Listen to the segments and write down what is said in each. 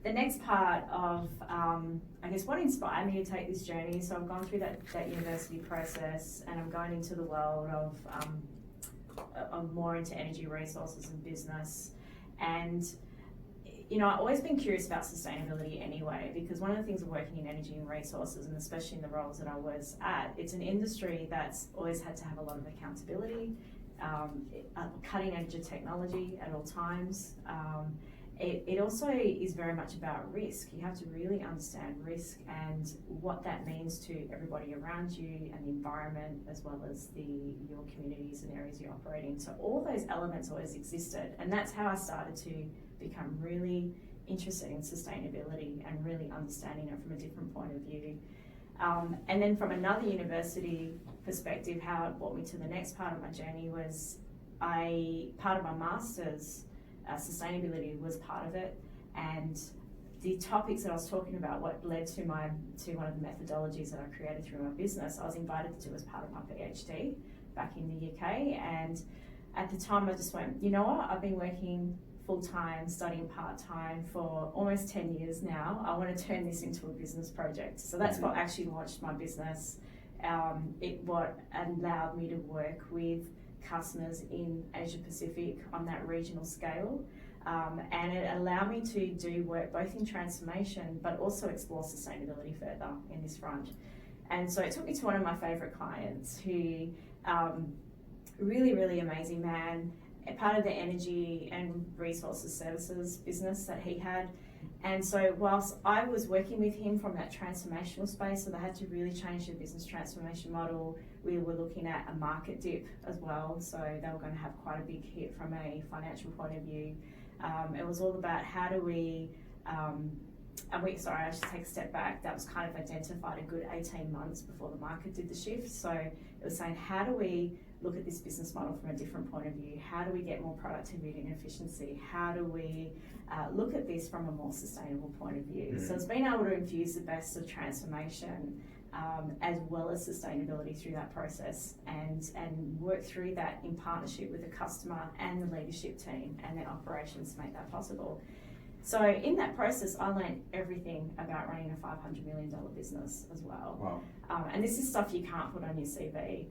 the next part of, I guess, what inspired me to take this journey, so I've gone through that university process and I'm going into the world of more into energy resources and business. And I've always been curious about sustainability anyway, because one of the things of working in energy and resources, and especially in the roles that I was at, it's an industry that's always had to have a lot of accountability, cutting edge of technology at all times. It also is very much about risk. You have to really understand risk and what that means to everybody around you and the environment, as well as your communities and areas you operate in. So all those elements always existed, and that's how I started to become really interested in sustainability and really understanding it from a different point of view. And then from another university perspective, how it brought me to the next part of my journey was part of my master's, sustainability was part of it, and the topics that I was talking about, what led to one of the methodologies that I created through my business, I was invited to as part of my PhD back in the UK. And at the time I just went, you know what, I've been working full-time, studying part-time for almost 10 years now. I want to turn this into a business project. So that's what actually launched my business. What allowed me to work with customers in Asia Pacific on that regional scale, and it allowed me to do work both in transformation but also explore sustainability further in this front. And so it took me to one of my favourite clients who, really amazing man, a part of the energy and resources services business that he had. And so whilst I was working with him from that transformational space, so they had to really change their business transformation model, we were looking at a market dip as well, so they were going to have quite a big hit from a financial point of view. It was all about how do we, I should take a step back, that was kind of identified a good 18 months before the market did the shift. So it was saying, how do we look at this business model from a different point of view? How do we get more productivity and efficiency? How do we look at this from a more sustainable point of view? So it's been able to infuse the best of transformation as well as sustainability through that process, and work through that in partnership with the customer and the leadership team and their operations to make that possible. So in that process, I learned everything about running a $500 million business as well. Wow. And this is stuff you can't put on your CV.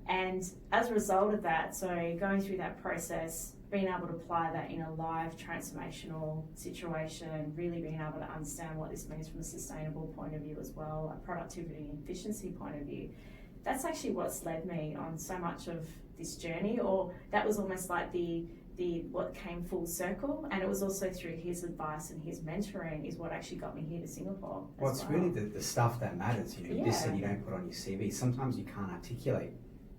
And as a result of that, so going through that process, being able to apply that in a live transformational situation, really being able to understand what this means from a sustainable point of view as well, a productivity and efficiency point of view, that's actually what's led me on so much of this journey. Or that was almost like the what came full circle, and it was also through his advice and his mentoring is what actually got me here to Singapore. Well, it's really the stuff that matters. You just said you don't put on your CV. Sometimes you can't articulate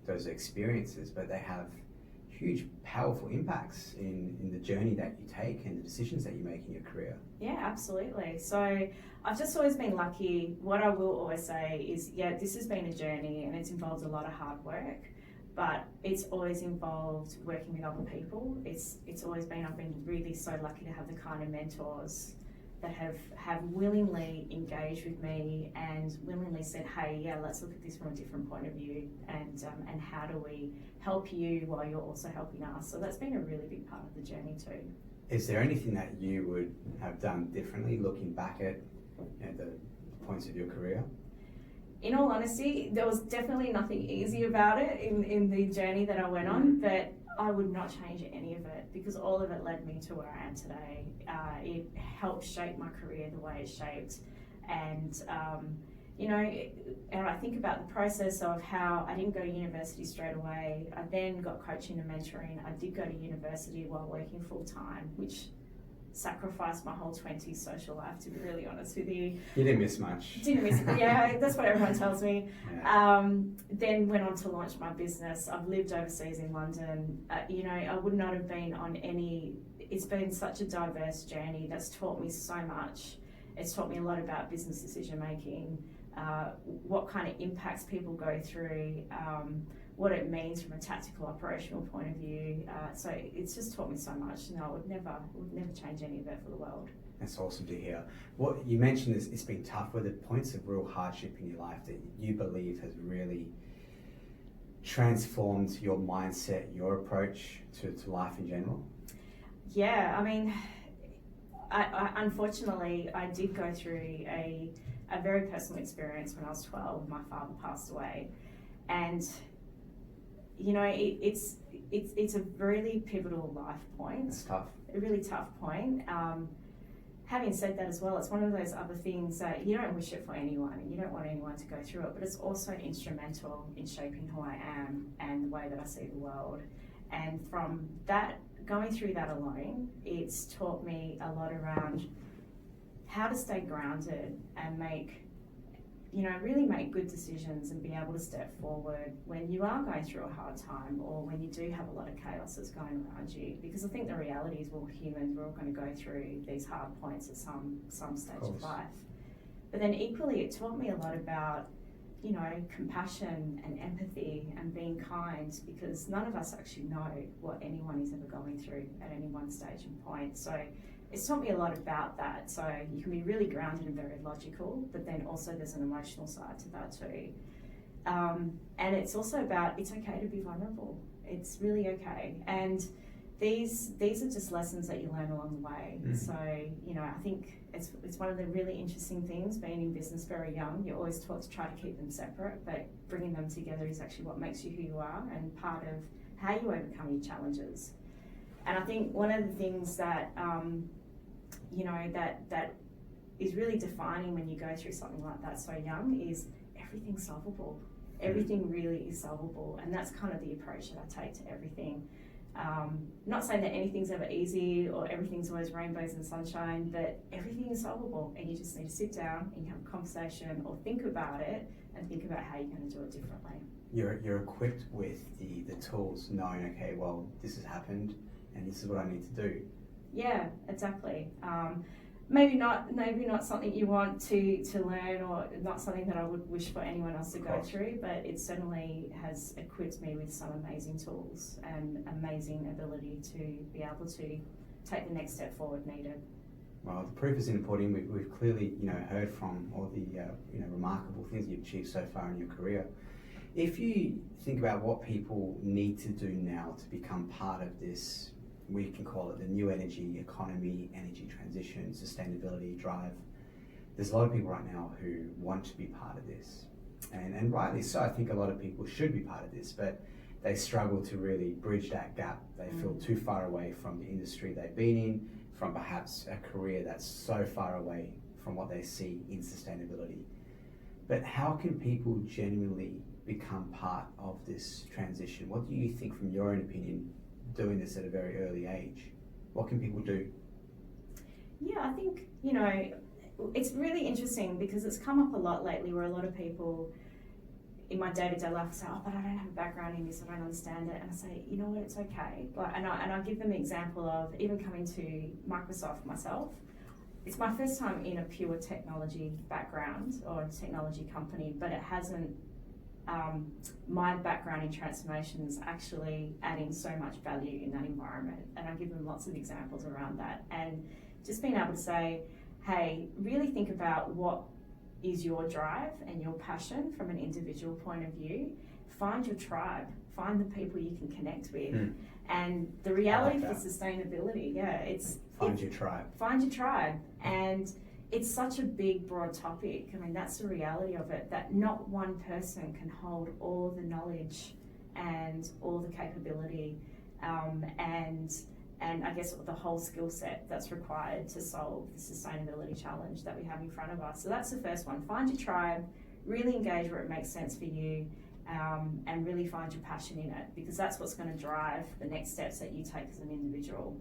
those experiences, but they have huge, powerful impacts in the journey that you take and the decisions that you make in your career. Yeah, absolutely. So I've just always been lucky. What I will always say is, this has been a journey and it's involved a lot of hard work, but it's always involved working with other people. It's always been, I've been really so lucky to have the kind of mentors that have willingly engaged with me and willingly said, hey, let's look at this from a different point of view, and how do we help you while you're also helping us. So that's been a really big part of the journey too. Is there anything that you would have done differently looking back at the points of your career? In all honesty, there was definitely nothing easy about it in the journey that I went on, but I would not change any of it because all of it led me to where I am today. It helped shape my career the way it shaped. And, and I think about the process of how I didn't go to university straight away. I then got coaching and mentoring. I did go to university while working full time, which sacrificed my whole 20s social life, to be really honest with you. You didn't miss much. Didn't miss it. Yeah, that's what everyone tells me. Yeah. Then went on to launch my business. I've lived overseas in London. I would not have been on any, it's been such a diverse journey that's taught me so much. It's taught me a lot about business decision making, what kind of impacts people go through, what it means from a tactical operational point of view. So it's just taught me so much. No, I would never change any of it for the world. That's awesome to hear. What you mentioned is it's been tough. Were the points of real hardship in your life that you believe has really transformed your mindset, your approach to life in general? Yeah, I mean, unfortunately, I did go through a very personal experience when I was 12. My father passed away, and you know, it's a really pivotal life point. It's tough. A really tough point. Having said that as well, it's one of those other things that you don't wish it for anyone, and you don't want anyone to go through it, but it's also instrumental in shaping who I am and the way that I see the world. And from that, going through that alone, it's taught me a lot around how to stay grounded and really make good decisions and be able to step forward when you are going through a hard time or when you do have a lot of chaos that's going around you. Because I think the reality is we're humans, we're all going to go through these hard points at some stage of life. But then equally, it taught me a lot about, you know, compassion and empathy and being kind, because none of us actually know what anyone is ever going through at any one stage and point. So it's taught me a lot about that. So you can be really grounded and very logical, but then also there's an emotional side to that too. And it's also about, it's okay to be vulnerable. It's really okay. And these are just lessons that you learn along the way. So, you know, I think it's one of the really interesting things being in business very young. You're always taught to try to keep them separate, but bringing them together is actually what makes you who you are and part of how you overcome your challenges. And I think one of the things that, you know, that is really defining when you go through something like that so young is everything's solvable. Everything really is solvable, and that's kind of the approach that I take to everything. Not saying that anything's ever easy or everything's always rainbows and sunshine, but everything is solvable, and you just need to sit down and have a conversation or think about it and think about how you're going to do it differently. You're equipped with the tools, knowing, okay, well, this has happened and this is what I need to do. Yeah, exactly. Maybe not something you want to learn, or not something that I would wish for anyone else to go through, but it certainly has equipped me with some amazing tools and amazing ability to be able to take the next step forward needed. Well, the proof is in the pudding. We've clearly, you know, heard from all the remarkable things you've achieved so far in your career. If you think about what people need to do now to become part of this, we can call it the new energy economy, energy transition, sustainability drive. There's a lot of people right now who want to be part of this, and rightly so. I think a lot of people should be part of this, but they struggle to really bridge that gap. They feel too far away from the industry they've been in, from perhaps a career that's so far away from what they see in sustainability. But how can people genuinely become part of this transition? What do you think, from your own opinion, doing this at a very early age? What can people do? Yeah, I think, you know, it's really interesting because it's come up a lot lately where a lot of people in my day-to-day life say, oh, but I don't have a background in this, I don't understand it. And I say, you know what, it's okay. Like, and I give them an example of even coming to Microsoft myself. It's my first time in a pure technology background or a technology company, but it hasn't, my background in transformation is actually adding so much value in that environment. And I give them lots of examples around that. And just being able to say, hey, really think about what is your drive and your passion from an individual point of view. Find your tribe, find the people you can connect with. And the reality for sustainability, it's find your tribe. Find your tribe. And it's such a big, broad topic. I mean, that's the reality of it, that not one person can hold all the knowledge and all the capability and I guess the whole skill set that's required to solve the sustainability challenge that we have in front of us. So that's the first one. Find your tribe, really engage where it makes sense for you, and really find your passion in it, because that's what's going to drive the next steps that you take as an individual.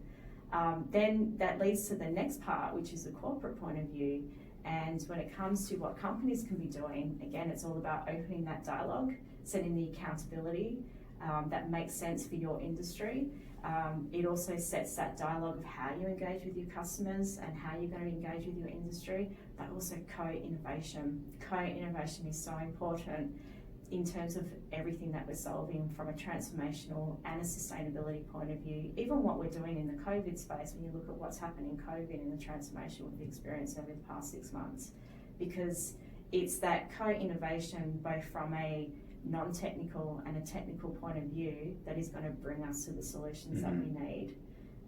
Then that leads to the next part, which is the corporate point of view. And when it comes to what companies can be doing, again, it's all about opening that dialogue, setting the accountability that makes sense for your industry. It also sets that dialogue of how you engage with your customers and how you're going to engage with your industry, but also co-innovation. Co-innovation is so important in terms of everything that we're solving from a transformational and a sustainability point of view. Even what we're doing in the COVID space, when you look at what's happened in COVID and the transformation we've experienced over the past 6 months, because it's that co-innovation both from a non-technical and a technical point of view that is going to bring us to the solutions that we need.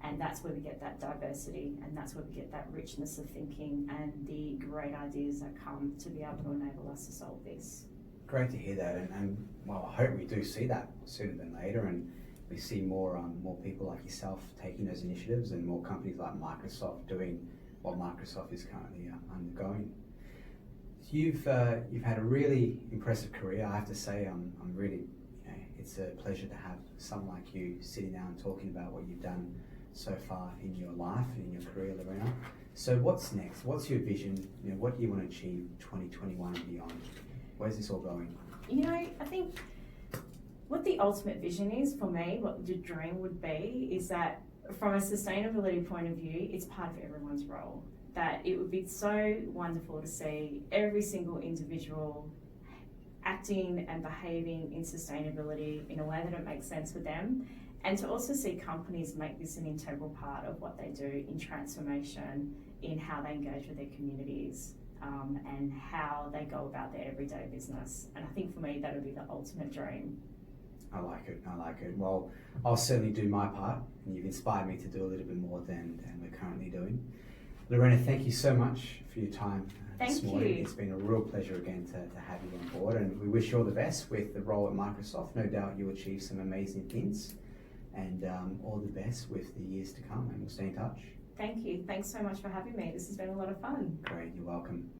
And that's where we get that diversity, and that's where we get that richness of thinking and the great ideas that come to be able to enable us to solve this. Great to hear that, and well, I hope we do see that sooner than later, and we see more people like yourself taking those initiatives, and more companies like Microsoft doing what Microsoft is currently undergoing. You've had a really impressive career, I have to say. I'm really, it's a pleasure to have someone like you sitting down and talking about what you've done so far in your life and in your career, Lorena. So what's next? What's your vision? What do you want to achieve 2021 and beyond? Where's this all going? I think what the ultimate vision is for me, what the dream would be, is that from a sustainability point of view, it's part of everyone's role. That it would be so wonderful to see every single individual acting and behaving in sustainability in a way that it makes sense for them, and to also see companies make this an integral part of what they do in transformation, in how they engage with their communities, and how they go about their everyday business. And I think for me that would be the ultimate dream. I like it. Well, I'll certainly do my part, and you've inspired me to do a little bit more than we're currently doing. Lorena, thank you so much for your time this morning. Thank you. It's been a real pleasure again to have you on board, and we wish you all the best with the role at Microsoft. No doubt you'll achieve some amazing things, and all the best with the years to come, and we'll stay in touch. Thank you. Thanks so much for having me. This has been a lot of fun. Great, you're welcome.